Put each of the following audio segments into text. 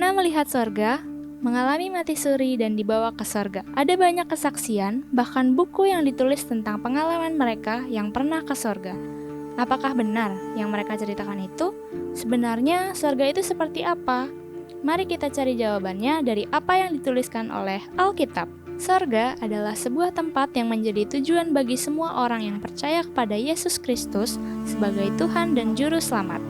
Pernah melihat sorga, mengalami mati suri dan dibawa ke sorga. Ada banyak kesaksian, bahkan buku yang ditulis tentang pengalaman mereka yang pernah ke sorga. Apakah benar yang mereka ceritakan itu? Sebenarnya sorga itu seperti apa? Mari kita cari jawabannya dari apa yang dituliskan oleh Alkitab. Sorga adalah sebuah tempat yang menjadi tujuan bagi semua orang yang percaya kepada Yesus Kristus sebagai Tuhan dan Juru Selamat.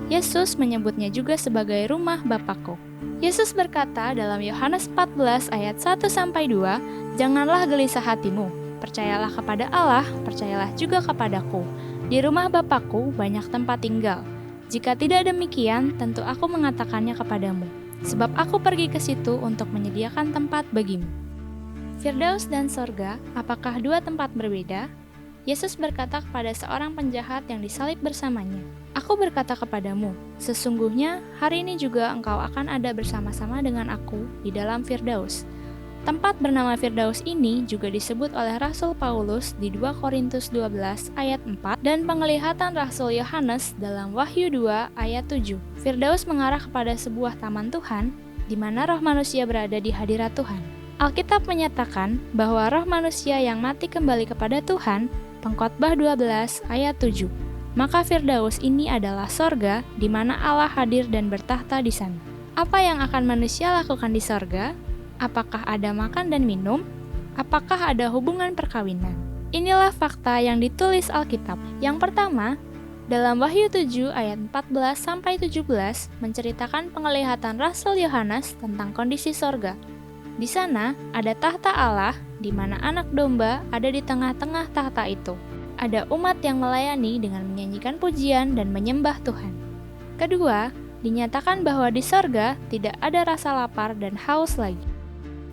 Yesus menyebutnya juga sebagai rumah Bapakku. Yesus berkata dalam Yohanes 14 ayat 1-2, "Janganlah gelisah hatimu, percayalah kepada Allah, percayalah juga kepadaku. Di rumah Bapakku banyak tempat tinggal. Jika tidak demikian, tentu aku mengatakannya kepadamu, sebab aku pergi ke situ untuk menyediakan tempat bagimu." Firdaus dan sorga, apakah dua tempat berbeda? Yesus berkata kepada seorang penjahat yang disalib bersamanya, "Aku berkata kepadamu, sesungguhnya hari ini juga engkau akan ada bersama-sama dengan aku di dalam Firdaus." Tempat bernama Firdaus ini juga disebut oleh Rasul Paulus di 2 Korintus 12 ayat 4 dan penglihatan Rasul Yohanes dalam Wahyu 2 ayat 7. Firdaus mengarah kepada sebuah taman Tuhan, di mana roh manusia berada di hadirat Tuhan. Alkitab menyatakan bahwa roh manusia yang mati kembali kepada Tuhan, Pengkhotbah 12 ayat 7. Maka Firdaus ini adalah sorga di mana Allah hadir dan bertahta di sana. Apa yang akan manusia lakukan di sorga? Apakah ada makan dan minum? Apakah ada hubungan perkawinan? Inilah fakta yang ditulis Alkitab. Yang pertama, dalam Wahyu 7 ayat 14-17 menceritakan penglihatan Rasul Yohanes tentang kondisi sorga. Di sana ada tahta Allah, di mana anak domba ada di tengah-tengah tahta itu. Ada umat yang melayani dengan menyanyikan pujian dan menyembah Tuhan. Kedua, dinyatakan bahwa di sorga tidak ada rasa lapar dan haus lagi.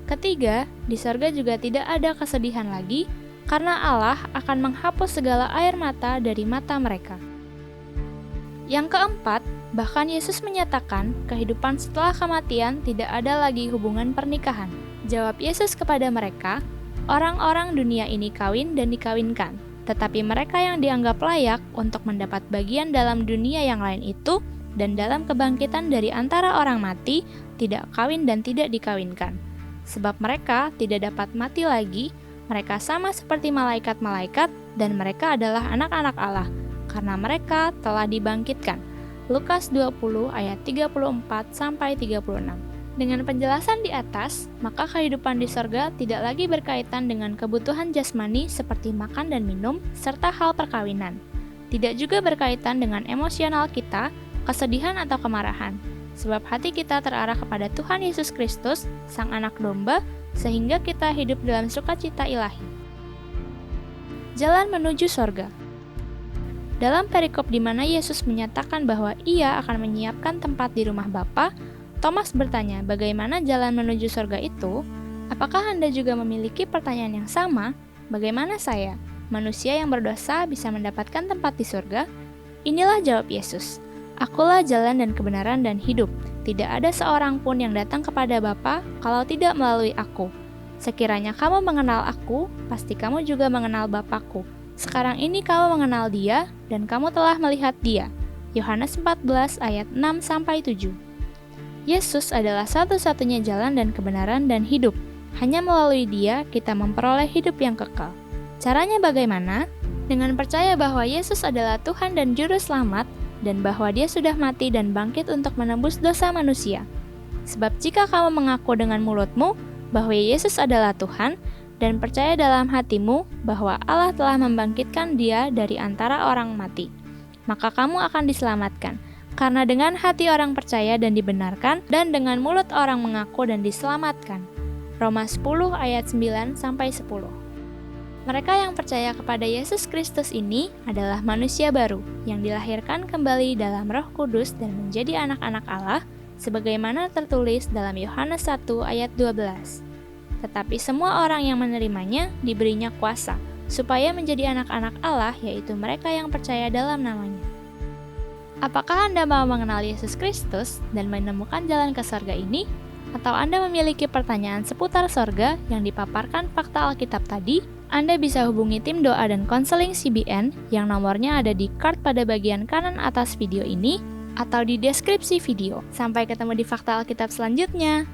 Ketiga, di sorga juga tidak ada kesedihan lagi, karena Allah akan menghapus segala air mata dari mata mereka. Yang keempat, bahkan Yesus menyatakan kehidupan setelah kematian tidak ada lagi hubungan pernikahan. Jawab Yesus kepada mereka, "Orang-orang dunia ini kawin dan dikawinkan, tetapi mereka yang dianggap layak untuk mendapat bagian dalam dunia yang lain itu dan dalam kebangkitan dari antara orang mati tidak kawin dan tidak dikawinkan. Sebab mereka tidak dapat mati lagi, mereka sama seperti malaikat-malaikat dan mereka adalah anak-anak Allah, karena mereka telah dibangkitkan." Lukas 20 ayat 34-36. Dengan penjelasan di atas, maka kehidupan di sorga tidak lagi berkaitan dengan kebutuhan jasmani seperti makan dan minum, serta hal perkawinan. Tidak juga berkaitan dengan emosional kita, kesedihan atau kemarahan, sebab hati kita terarah kepada Tuhan Yesus Kristus, Sang Anak Domba, sehingga kita hidup dalam sukacita ilahi. Jalan menuju sorga. Dalam perikop di mana Yesus menyatakan bahwa Ia akan menyiapkan tempat di rumah Bapa, Thomas bertanya, bagaimana jalan menuju sorga itu? Apakah Anda juga memiliki pertanyaan yang sama? Bagaimana saya, manusia yang berdosa, bisa mendapatkan tempat di sorga? Inilah jawab Yesus, "Akulah jalan dan kebenaran dan hidup. Tidak ada seorang pun yang datang kepada Bapa kalau tidak melalui Aku. Sekiranya kamu mengenal Aku, pasti kamu juga mengenal Bapakku. Sekarang ini kamu mengenal Dia, dan kamu telah melihat Dia." Yohanes 14 ayat 6-7. Yesus adalah satu-satunya jalan dan kebenaran dan hidup. Hanya melalui Dia kita memperoleh hidup yang kekal. Caranya bagaimana? Dengan percaya bahwa Yesus adalah Tuhan dan Juru Selamat, dan bahwa Dia sudah mati dan bangkit untuk menebus dosa manusia. Sebab jika kamu mengaku dengan mulutmu bahwa Yesus adalah Tuhan, dan percaya dalam hatimu bahwa Allah telah membangkitkan Dia dari antara orang mati, maka kamu akan diselamatkan. Karena dengan hati orang percaya dan dibenarkan, dan dengan mulut orang mengaku dan diselamatkan. Roma 10 ayat 9-10. Mereka yang percaya kepada Yesus Kristus ini adalah manusia baru, yang dilahirkan kembali dalam Roh Kudus dan menjadi anak-anak Allah, sebagaimana tertulis dalam Yohanes 1 ayat 12. Tetapi semua orang yang menerimanya diberinya kuasa, supaya menjadi anak-anak Allah, yaitu mereka yang percaya dalam namanya. Apakah Anda mau mengenal Yesus Kristus dan menemukan jalan ke sorga ini? Atau Anda memiliki pertanyaan seputar sorga yang dipaparkan fakta Alkitab tadi? Anda bisa hubungi tim doa dan konseling CBN yang nomornya ada di card pada bagian kanan atas video ini, atau di deskripsi video. Sampai ketemu di Fakta Alkitab selanjutnya.